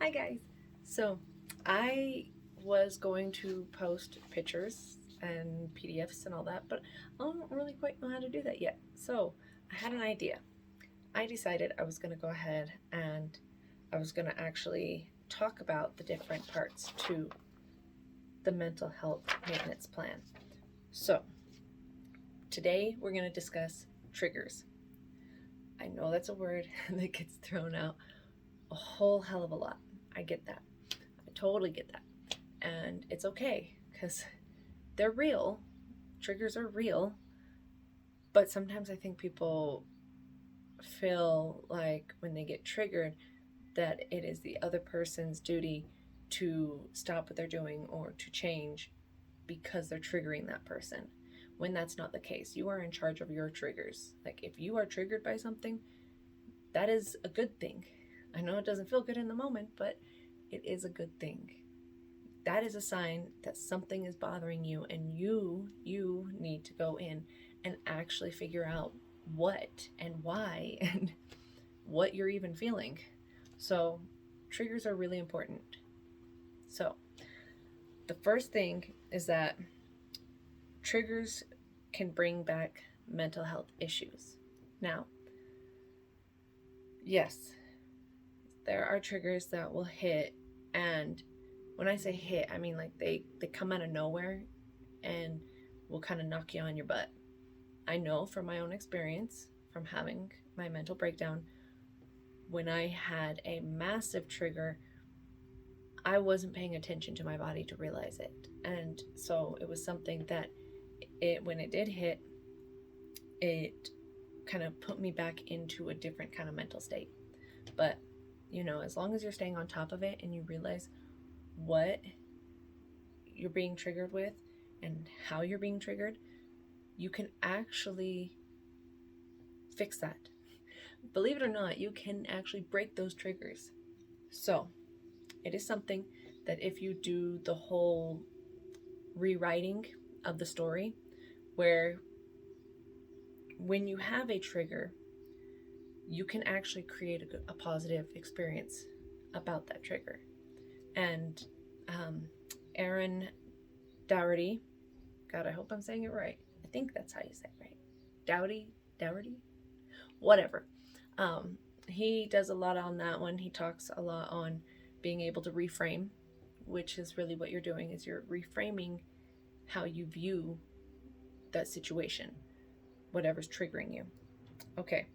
Hi guys. So I was going to post pictures and PDFs and all that, but I don't really quite know how to do that yet. So I had an idea. I decided I was going to go ahead and I was going to actually talk about the different parts to the mental health maintenance plan. So today we're going to discuss triggers. I know that's a word that gets thrown out a whole hell of a lot. I get that. I totally get that. And it's okay because they're real. Triggers are real. But sometimes I think people feel like when they get triggered that it is the other person's duty to stop what they're doing or to change because they're triggering that person. When that's not the case, you are in charge of your triggers. Like if you are triggered by something, that is a good thing. I know it doesn't feel good in the moment, but it is a good thing. That is a sign that something is bothering you, and you need to go in and actually figure out what and why and what you're even feeling. So triggers are really important. So the first thing is that triggers can bring back mental health issues. Now, yes, there are triggers that will hit, and when I say hit, I mean like they come out of nowhere and will kind of knock you on your butt. I know from my own experience, from having my mental breakdown, when I had a massive trigger, I wasn't paying attention to my body to realize it. And so it was something that when it did hit, it kind of put me back into a different kind of mental state. But, as long as you're staying on top of it and you realize what you're being triggered with and how you're being triggered, you can actually fix that. Believe it or not, you can actually break those triggers. So, it is something that if you do the whole rewriting of the story, where when you have a trigger, you can actually create a positive experience about that trigger. And Aaron Dougherty, God, I hope I'm saying it right. I think that's how you say it right. Dougherty, whatever. Um, he does a lot on that one. He talks a lot on being able to reframe, which is really what you're doing is you're reframing how you view that situation, whatever's triggering you. Okay,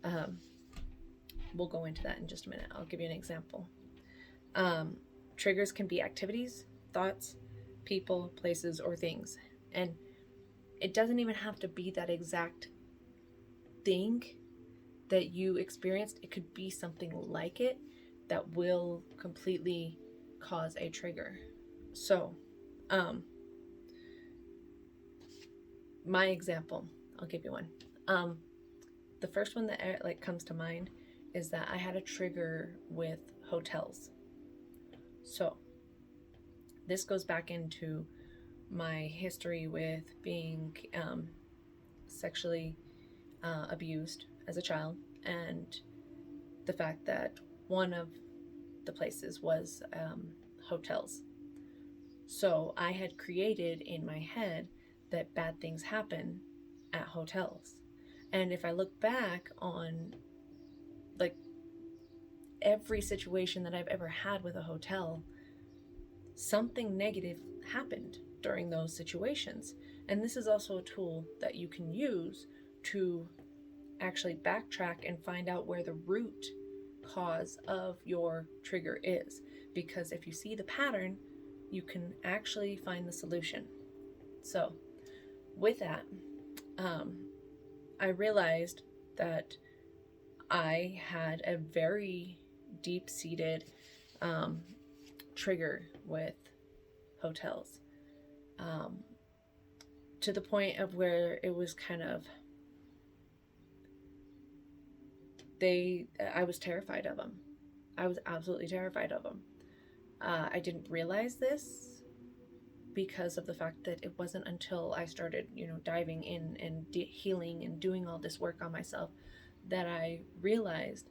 um, we'll go into that in just a minute. I'll give you an example. Um, Triggers can be activities, thoughts, people, places, or things. And it doesn't even have to be that exact thing that you experienced. It could be something like it that will completely cause a trigger. So, my example, I'll give you one. The first one that comes to mind is that I had a trigger with hotels. So, this goes back into my history with being sexually abused as a child, and the fact that one of the places was hotels. So I had created in my head that bad things happen at hotels. And if I look back on like every situation that I've ever had with a hotel, something negative happened during those situations. And this is also a tool that you can use to actually backtrack and find out where the root cause of your trigger is. Because if you see the pattern, you can actually find the solution. So, with that, I realized that I had a very deep seated trigger with hotels, to the point of where it was kind of I was terrified of them. I was absolutely terrified of them. I didn't realize this because of the fact that it wasn't until I started, diving in and healing and doing all this work on myself that I realized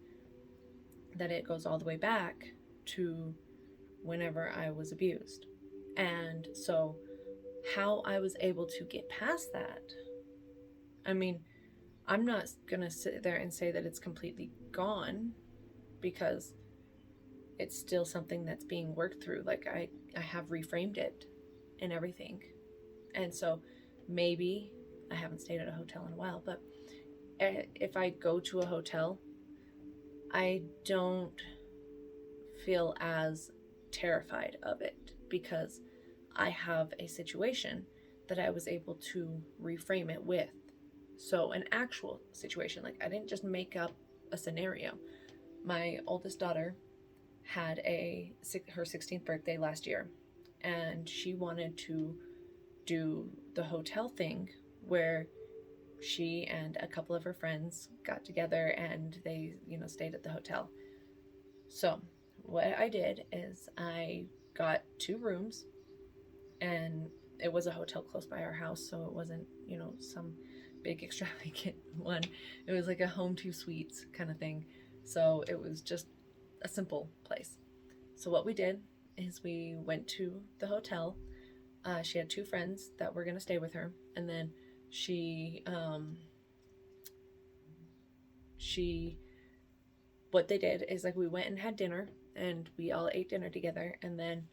that it goes all the way back to whenever I was abused. And so, how I was able to get past that, I mean, I'm not gonna sit there and say that it's completely gone, because it's still something that's being worked through. Like, I have reframed it and everything. And so maybe, I haven't stayed at a hotel in a while, but if I go to a hotel, I don't feel as terrified of it, because I have a situation that I was able to reframe it with. So, an actual situation. Like, I didn't just make up a scenario. My oldest daughter had her 16th birthday last year, and she wanted to do the hotel thing where she and a couple of her friends got together and they, stayed at the hotel. So, what I did is I got 2 rooms, and it was a hotel close by our house, so it wasn't, some big extravagant one. It was like a home 2 suites kind of thing. So it was just a simple place. So what we did is we went to the hotel. She had 2 friends that were going to stay with her, and then what they did is, like, we went and had dinner, and we all ate dinner together, and then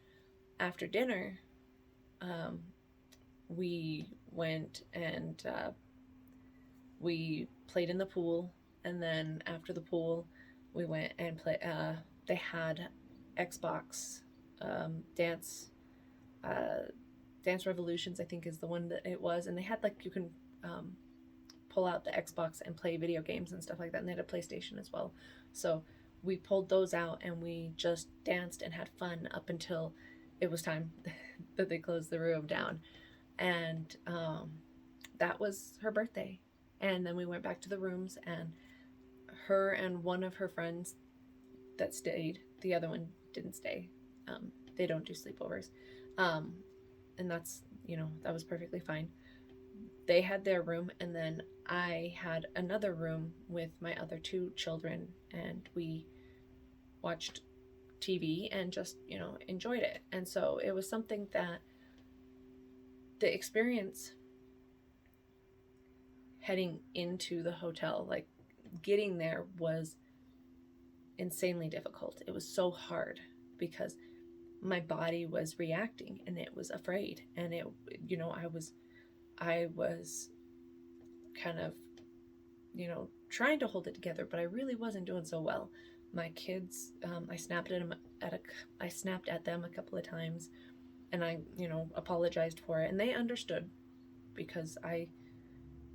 after dinner, we went and we played in the pool, and then after the pool, we went and played. They had Xbox Dance Revolutions, I think is the one that it was, and they had, like, you can pull out the Xbox and play video games and stuff like that, and they had a PlayStation as well. So we pulled those out and we just danced and had fun up until it was time that they closed the room down. And that was her birthday. And then we went back to the rooms, and her and one of her friends that stayed, the other one didn't stay. They don't do sleepovers. And that's, that was perfectly fine. They had their room, and then I had another room with my other 2 children, and we watched TV and just, enjoyed it. And so it was something that the experience heading into the hotel, like, getting there was insanely difficult. It was so hard because my body was reacting and it was afraid, and I was kind of, trying to hold it together, but I really wasn't doing so well. My kids, I snapped at them a couple of times, and I, apologized for it, and they understood because I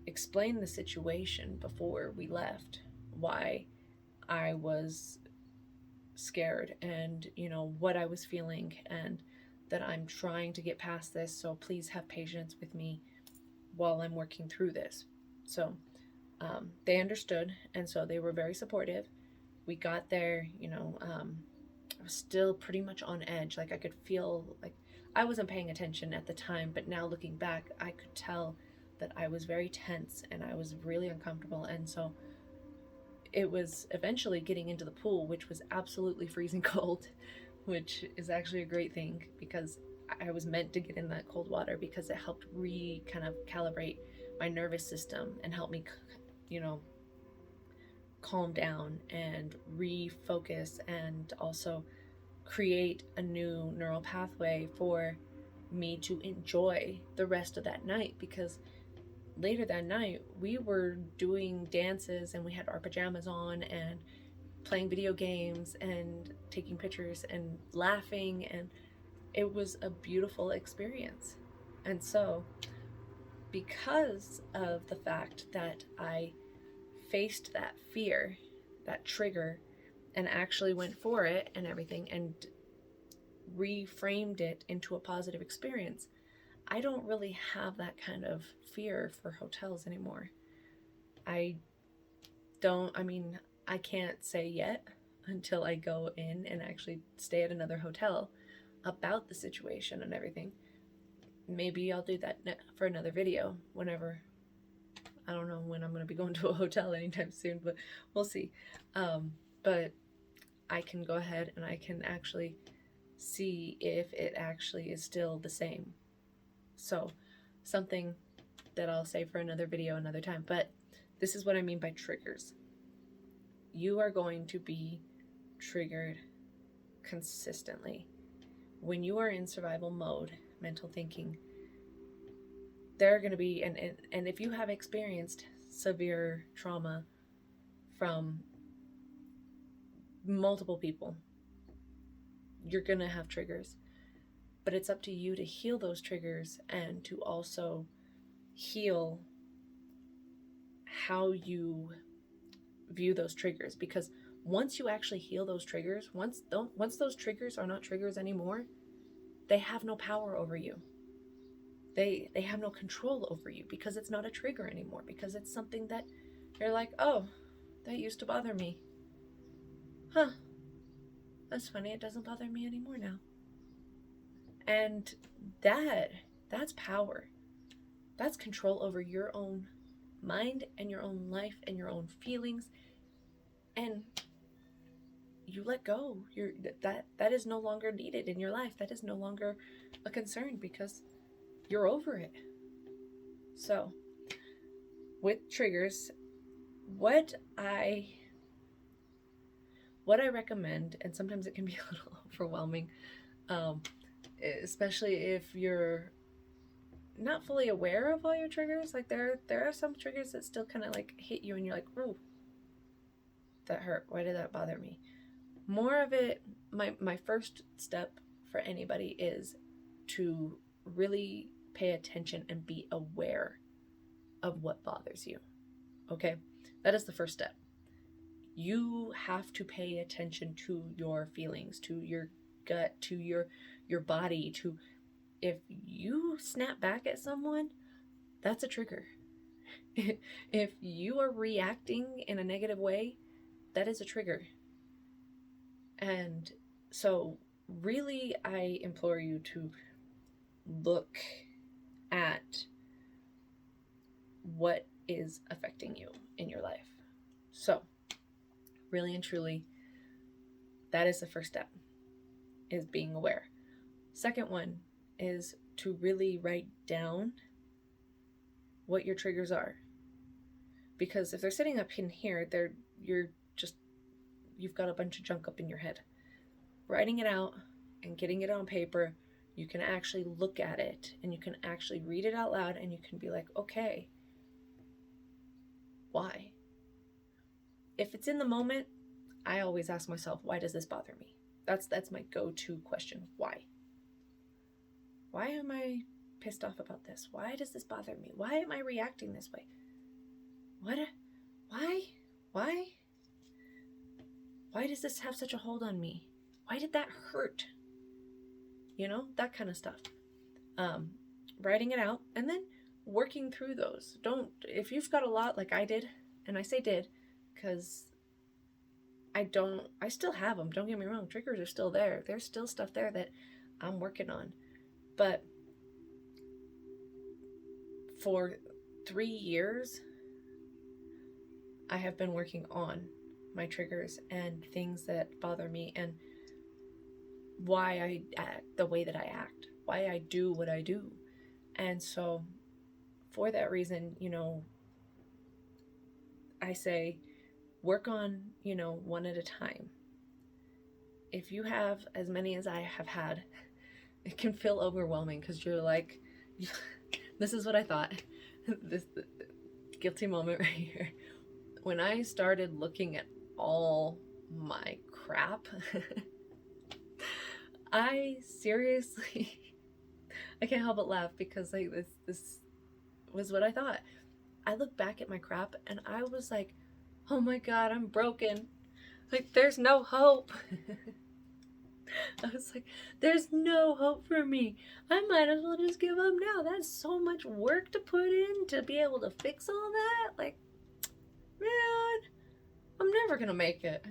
explained the situation before we left, why I was scared, and, what I was feeling, and that I'm trying to get past this, so please have patience with me while I'm working through this. So they understood, and so they were very supportive. We got there, I was still pretty much on edge. Like, I could feel like I wasn't paying attention at the time, but now looking back, I could tell that I was very tense and I was really uncomfortable. And so it was eventually getting into the pool, which was absolutely freezing cold, which is actually a great thing because I was meant to get in that cold water because it helped kind of calibrate my nervous system and help me, calm down and refocus, and also create a new neural pathway for me to enjoy the rest of that night. Because later that night we were doing dances and we had our pajamas on and playing video games and taking pictures and laughing, and it was a beautiful experience. And so, because of the fact that I faced that fear, that trigger, and actually went for it and everything, and reframed it into a positive experience, I don't really have that kind of fear for hotels anymore. I can't say yet until I go in and actually stay at another hotel about the situation and everything. Maybe I'll do that for another video whenever. I don't know when I'm going to be going to a hotel anytime soon, but we'll see. But I can go ahead and I can actually see if it actually is still the same. So, something that I'll say for another video another time, but this is what I mean by triggers. You are going to be triggered consistently. When you are in survival mode, mental thinking, there are going to be, and if you have experienced severe trauma from multiple people, you're going to have triggers. But it's up to you to heal those triggers and to also heal how you view those triggers. Because once you actually heal those triggers, once those triggers are not triggers anymore, they have no power over you. They have no control over you, because it's not a trigger anymore, because it's something that you're like, oh, that used to bother me. Huh, that's funny, it doesn't bother me anymore now. And that's power. That's control over your own mind and your own life and your own feelings. And you let go. That is no longer needed in your life. That is no longer a concern, because you're over it. So, with triggers, what I recommend, and sometimes it can be a little overwhelming, especially if you're not fully aware of all your triggers. Like there are some triggers that still kind of like hit you and you're like, oh, that hurt. Why did that bother me? More of it, my first step for anybody is to really pay attention and be aware of what bothers you. Okay? That is the first step. You have to pay attention to your feelings, to your gut, to your body, to if you snap back at someone, that's a trigger. If you are reacting in a negative way, that is a trigger. And so really I implore you to look at what is affecting you in your life. So really and truly, that is the first step, is being aware. Second one is to really write down what your triggers are. Because if they're sitting up in here, you've got a bunch of junk up in your head. Writing it out and getting it on paper, you can actually look at it and you can actually read it out loud, and you can be like, okay, why? If it's in the moment, I always ask myself, why does this bother me? That's my go-to question. Why? Why am I pissed off about this? Why does this bother me? Why am I reacting this way? Why does this have such a hold on me? Why did that hurt? That kind of stuff. Writing it out and then working through those. If you've got a lot like I did, and I say did because I still have them, don't get me wrong, triggers are still there. There's still stuff there that I'm working on. But for 3 years, I have been working on my triggers and things that bother me and why I act the way that I act, why I do what I do. And so for that reason, I say work on, one at a time. If you have as many as I have had, it can feel overwhelming because you're like, this is what I thought. This guilty moment right here. When I started looking at all my crap, I seriously, I can't help but laugh because like this was what I thought. I look back at my crap and I was like, oh my God, I'm broken. Like, there's no hope. I was like, there's no hope for me. I might as well just give up now. That's so much work to put in to be able to fix all that. Like, man, I'm never gonna make it.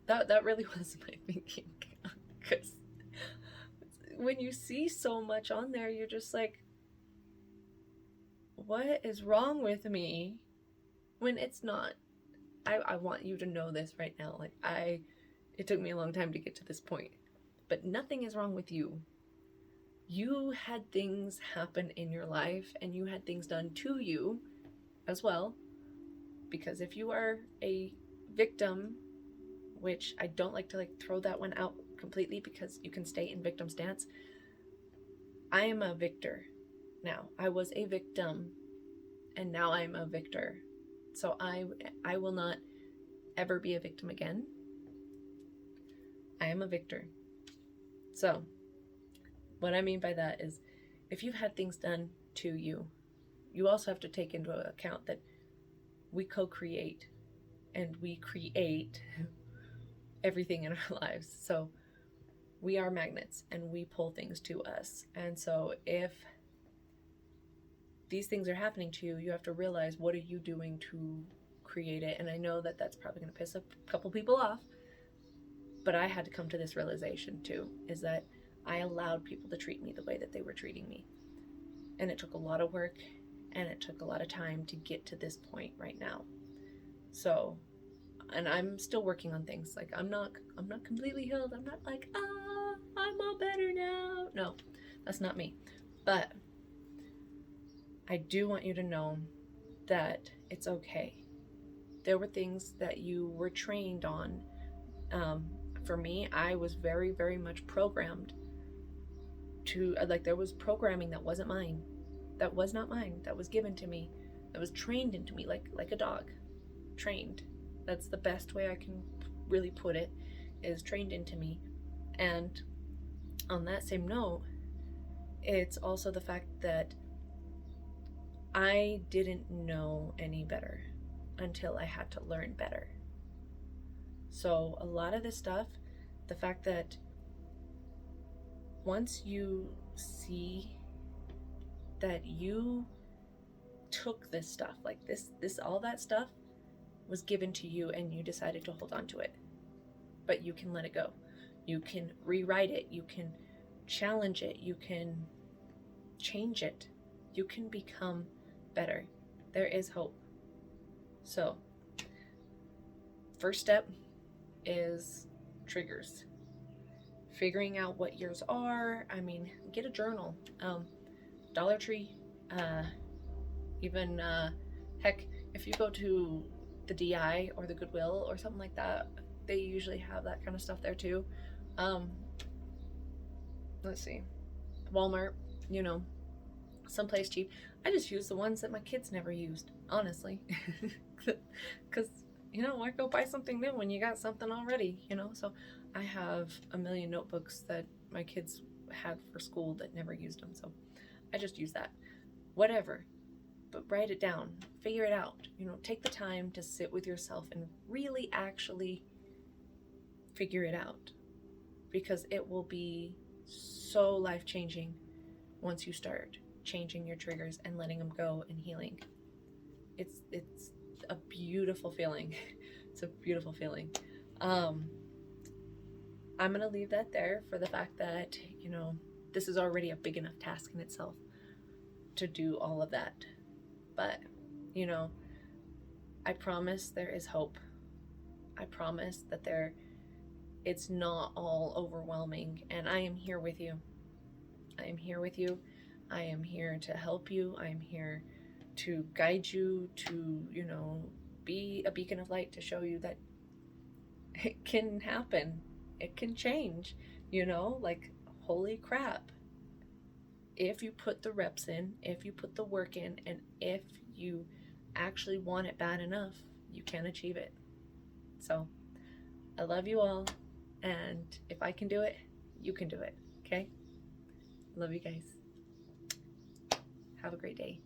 That really was my thinking. Because when you see so much on there, you're just like, what is wrong with me? When it's not. I want you to know this right now. Like, It took me a long time to get to this point. But nothing is wrong with you. You had things happen in your life, and you had things done to you as well. Because if you are a victim, which I don't like to like throw that one out completely because you can stay in victim stance. I am a victor now. I was a victim, and now I'm a victor. So I will not ever be a victim again. I am a victor. So what I mean by that is, if you've had things done to you, you also have to take into account that we co-create and we create everything in our lives. So we are magnets and we pull things to us. And so if these things are happening to you, you have to realize, what are you doing to create it? And I know that that's probably going to piss a couple people off, but I had to come to this realization too, is that I allowed people to treat me the way that they were treating me. And it took a lot of work, and it took a lot of time to get to this point right now. So, and I'm still working on things. Like, I'm not completely healed. I'm not like, I'm all better now. No, that's not me. But I do want you to know that it's okay. There were things that you were trained on. For me, I was very, very much programmed to, like, there was programming that wasn't mine. That was not mine. That was given to me. That was trained into me, like a dog. Trained. That's the best way I can really put it, is trained into me. And on that same note, it's also the fact that I didn't know any better until I had to learn better. So a lot of this stuff, the fact that once you see that you took this stuff, like this all that stuff was given to you, and you decided to hold on to it, but you can let it go. You can rewrite it. You can challenge it. You can change it. You can become better. There is hope. So, first step is triggers. Figuring out what yours are. I mean, get a journal. Dollar Tree, even heck, if you go to the DI or the Goodwill or something like that, they usually have that kind of stuff there too. Let's see, Walmart, someplace cheap. I just use the ones that my kids never used, honestly, because why go buy something new when you got something already? So I have a million notebooks that my kids had for school that never used them, so I just use that. Whatever. But write it down, figure it out. Take the time to sit with yourself and really actually figure it out, because it will be so life-changing once you start changing your triggers and letting them go and healing. It's a beautiful feeling. It's a beautiful feeling. I'm gonna leave that there for the fact that this is already a big enough task in itself to do all of that. But I promise there is hope. I promise that it's not all overwhelming, and I am here with you. I am here with you. I am here to help you. I am here to guide you, to be a beacon of light, to show you that it can happen. It can change. Like, holy crap. If you put the reps in, if you put the work in, and if you actually want it bad enough, you can achieve it. So, I love you all, and if I can do it, you can do it, okay? Love you guys. Have a great day.